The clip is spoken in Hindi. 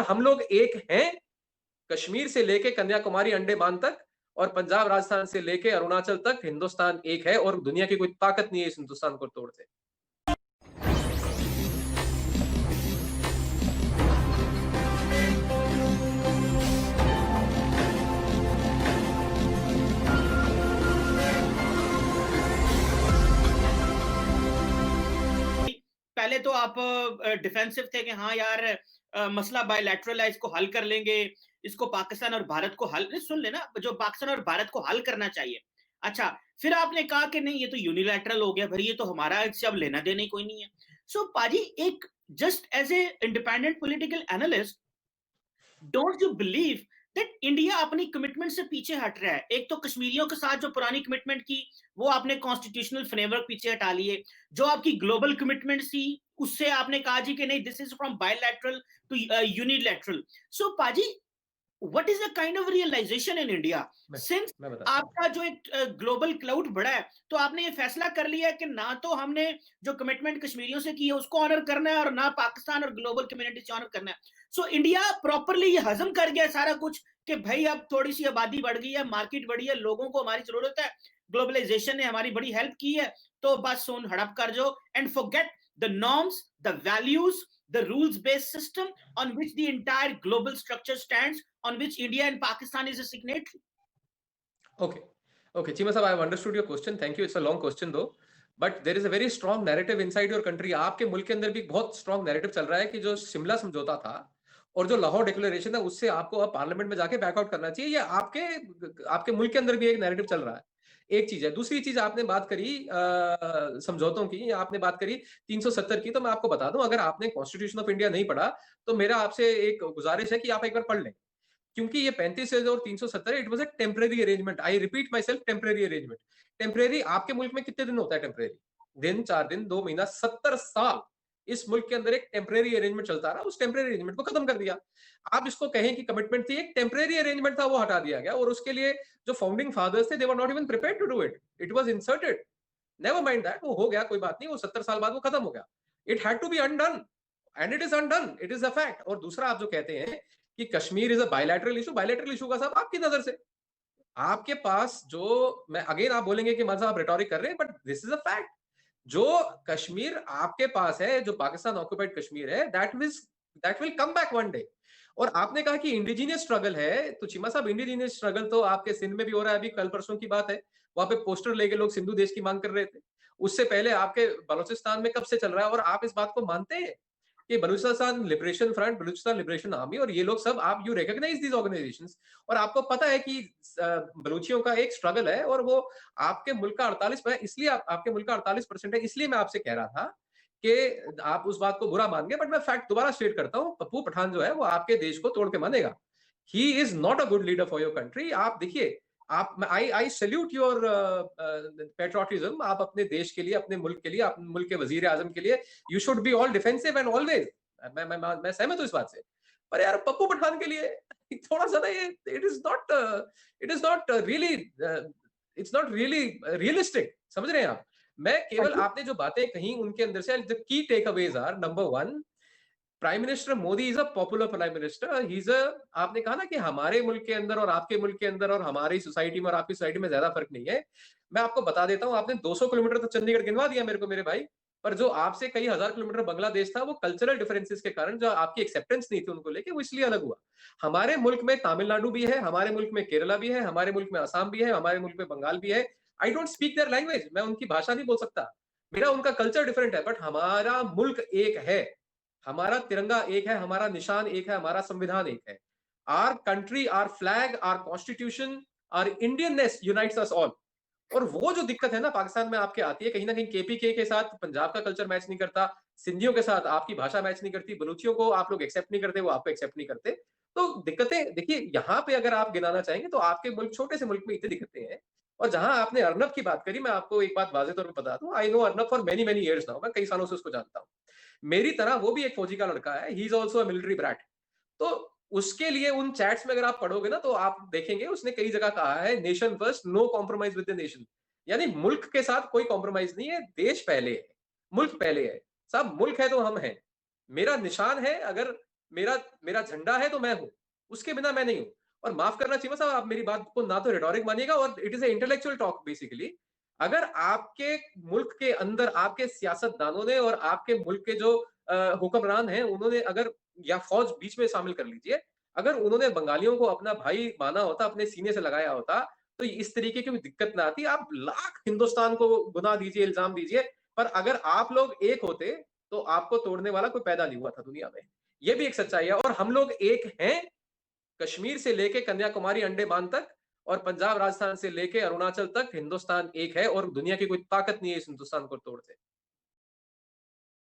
हम लोग एक हैं, कश्मीर से लेके कन्याकुमारी अंडमान तक और पंजाब राजस्थान से लेके अरुणाचल तक हिंदुस्तान एक है और दुनिया की कोई ताकत नहीं है इस हिंदुस्तान को तोड़ते। पहले तो आप डिफेंसिव थे कि हाँ यार मसला बायलैटरल है, इसको हल कर लेंगे, इसको पाकिस्तान और भारत को हल सुन लेना, जो पाकिस्तान और भारत को हल करना चाहिए। अच्छा, फिर आपने कहा कि नहीं ये तो यूनिलैटरल हो गया भाई, ये तो हमारा इससे अब लेना देना ही कोई नहीं है। सो पाजी, एक just as a independent political analyst, don't you believe that India अपनी कमिटमेंट से पीछे हट रहा है? एक तो कश्मीरियों के साथ जो पुरानी कमिटमेंट की, वो आपने कॉन्स्टिट्यूशनल फ्रेमवर्क पीछे हटा लिए। जो आपकी ग्लोबल कमिटमेंट थी, उससे आपने कहा जी कि नहीं, this is from bilateral to unilateral. So पाजी, what is the kind of realization in India since आपका जो एक ग्लोबल क्लाउड बढ़ा है, तो आपने ये फैसला कर लिया है कि ना तो हमने जो कमिटमेंट कश्मीरियों से की है उसको ऑनर करना है और ना पाकिस्तान और ग्लोबल कम्युनिटी से ऑनर करना है। सो इंडिया प्रॉपरली ये हजम कर गया सारा कुछ कि भाई अब थोड़ी सी आबादी बढ़ गई है, मार्केट बढ़ी है, लोगों को हमारी जरूरत है, ग्लोबलाइजेशन ने हमारी बड़ी हेल्प की है, तो बस सोन हड़प कर जो and forget the norms, the values, the rules-based system on which the entire global structure stands, on which India and Pakistan is a signatory. Okay, Chima sahab, I have understood your question. Thank you. It's a long question though, but there is a very strong narrative inside your country. आपके मुल्क के अंदर भी बहुत strong narrative चल रहा है कि जो शिमला समझौता था और जो लाहौर डिक्लेरेशन है उससे आपको अब पार्लियामेंट में जाके बैकआउट करना चाहिए। ये आपके मुल्क के अंदर भी एक नैरेटिव चल रहा है। एक चीज है। दूसरी चीज, आपने बात करी समझौतों की, आपने बात करी 370 की, तो मैं आपको बता दूं, अगर आपने कॉन्स्टिट्यूशन ऑफ इंडिया नहीं पढ़ा तो मेरा आपसे एक गुजारिश है कि आप एक बार पढ़ लें, क्योंकि ये 35 और 370 it was a temporary arrangement. I repeat my self, temporary arrangement. Temporary आपके मुल्क में कितने दिन होता है? टेम्परेरी दिन, 4 दिन, 2 महीना, 70 साल इस मुल्क के अंदर एक टेम्परेरी अरेंजमेंट चलता रहा। उस टेम्परेरी अरेंजमेंट को खत्म कर दिया। आप इसको कहें कि कमिटमेंट थी, एक टेम्परेरी अरेंजमेंट था, वो हटा दिया गया। और उसके लिए जो फाउंडिंग फादर्स थे, they were not even prepared to do it, it was inserted. Never mind that, वो हो गया, कोई बात नहीं, वो 70 साल बाद वो खत्म हो गया। It had to be undone and it is undone, it is a fact. और दूसरा, आप जो कहते हैं कि Kashmir is a bilateral issue, bilateral issue का साहब आपकी नजर से, आपके पास जो, मैं अगेन, आप बोलेंगे कि मान साहब रिटोरिक कर रहे हैं, but this is a fact. जो कश्मीर आपके पास है, जो पाकिस्तान ऑक्युपाइड कश्मीर है, that will come back one day. और आपने कहा कि इंडिजीनियस स्ट्रगल है, तो चीमा साहब इंडिजीनियस स्ट्रगल तो आपके सिंध में भी हो रहा है। अभी कल परसों की बात है, वहां पे पोस्टर लेके लोग सिंधु देश की मांग कर रहे थे। उससे पहले आपके बलूचिस्तान में कब से चल रहा है? और आप इस बात को मानते हैं कि Balochistan liberation front, Balochistan liberation army और ये लोग सब, आप यू रिकॉग्नाइज दीज ऑर्गेनाइजेशंस, और आपको पता है कि बलूचियों का एक स्ट्रगल है और वो आपके मुल्क का 48, इसलिए आपके मुल्क का 48% है। इसलिए मैं आपसे कह रहा था कि आप उस बात को बुरा मान गए, बट मैं फैक्ट दोबारा स्टेट करता हूं, पप्पू पठान जो है वो आपके देश को तोड़ के मानेगा। He is not a good leader for your country. आप देखिए, आप, आई सैल्यूट योर पेट्रोटिज्म। आप अपने देश के लिए, अपने मुल्क के लिए, अपने मुल्क के वजीर आजम के लिए, you should be all defensive and always. मैं सहमत हूं इस बात से। पर यार पप्पू पठान के लिए थोड़ा सा ना, ये it is not really, it's not really realistic. समझ रहे हैं आप? मैं केवल, आपने जो बातें कही उनके अंदर से, the key takeaways are, number 1, prime minister Modi is a popular prime minister. He is a, आपने कहा ना कि हमारे मुल्क के अंदर और आपके मुल्क के अंदर और हमारी सोसाइटी में और आपकी सोसाइटी में ज्यादा फर्क नहीं है। मैं आपको बता देता हूं, आपने 200 किलोमीटर तो चंडीगढ़ गिनवा दिया मेरे को, मेरे भाई। पर जो आपसे कई हजार किलोमीटर बांग्लादेश था, वो कल्चरल डिफरेंसेस के कारण, जो आपकी एक्सेप्टेंस नहीं थी उनको लेके, वो इसलिए अलग हुआ। हमारे मुल्क में तमिलनाडु भी है, हमारे मुल्क में केरला भी है, हमारे मुल्क में असम भी है, हमारे मुल्क में बंगाल भी है। I don't speak their language, मैं उनकी भाषा नहीं बोल सकता, मेरा उनका कल्चर डिफरेंट है, बट हमारा मुल्क एक है, हमारा तिरंगा एक है, हमारा निशान एक है, हमारा संविधान एक है। Our country, our flag, our constitution, our Indianness unites us all. और वो जो दिक्कत है ना पाकिस्तान में आपके आती है, कहीं ना कहीं केपीके के साथ पंजाब का कल्चर मैच नहीं करता, सिंधियों के साथ आपकी भाषा मैच नहीं करती, बलूचियों को आप लोग एक्सेप्ट नहीं करते, वो आपको एक्सेप्ट नहीं करते। तो दिक्कतें देखिए, यहाँ पे अगर आप गिनाना चाहेंगे तो आपके मुल्क, छोटे से मुल्क में इतनी दिक्कतें हैं। और जहां आपने अर्नब की बात करी, मैं आपको एक बात वाजे तौर पर बता दूं, I know Arnab for many many years now, मैं कई सालों से उसको जानता हूं। मेरी तरह वो भी एक फौजी का लड़का है, he is also a military brat. तो उसके लिए उन चैट्स में अगर आप पढ़ोगे ना, तो आप देखेंगे उसने कई जगह कहा है, nation first, no compromise with the nation. यानी मुल्क के साथ कोई कॉम्प्रोमाइज नहीं है, देश पहले है, मुल्क पहले है। साहब मुल्क है तो हम हैं। मेरा निशान है, अगर मेरा मेरा झंडा है तो मैं हूँ, उसके बिना मैं नहीं हूँ। और माफ करना चीमा साहब, आप मेरी बात को ना तो रेटोरिक मानिएगा, और it is a intellectual talk basically. अगर आपके मुल्क के अंदर आपके सियासतदानों ने और आपके मुल्क के जो हुक्मरान हैं, उन्होंने अगर, या फौज बीच में शामिल कर लीजिए, अगर उन्होंने बंगालियों को अपना भाई माना होता, अपने सीने से लगाया होता, तो इस तरीके की कोई दिक्कत ना आती। आप लाख हिंदुस्तान को गुनाह दीजिए, इल्ज़ाम दीजिए, पर अगर आप लोग एक होते, तो आपको तोड़ने वाला कोई पैदा नहीं हुआ था दुनिया में। ये भी एक सच्चाई है, और हम लोग एक हैं, कश्मीर से लेके कन्याकुमारी अंडमान तक, और पंजाब राजस्थान से लेके अरुणाचल तक हिंदुस्तान एक है, और दुनिया की कोई ताकत नहीं है इस हिंदुस्तान को तोड़ दे।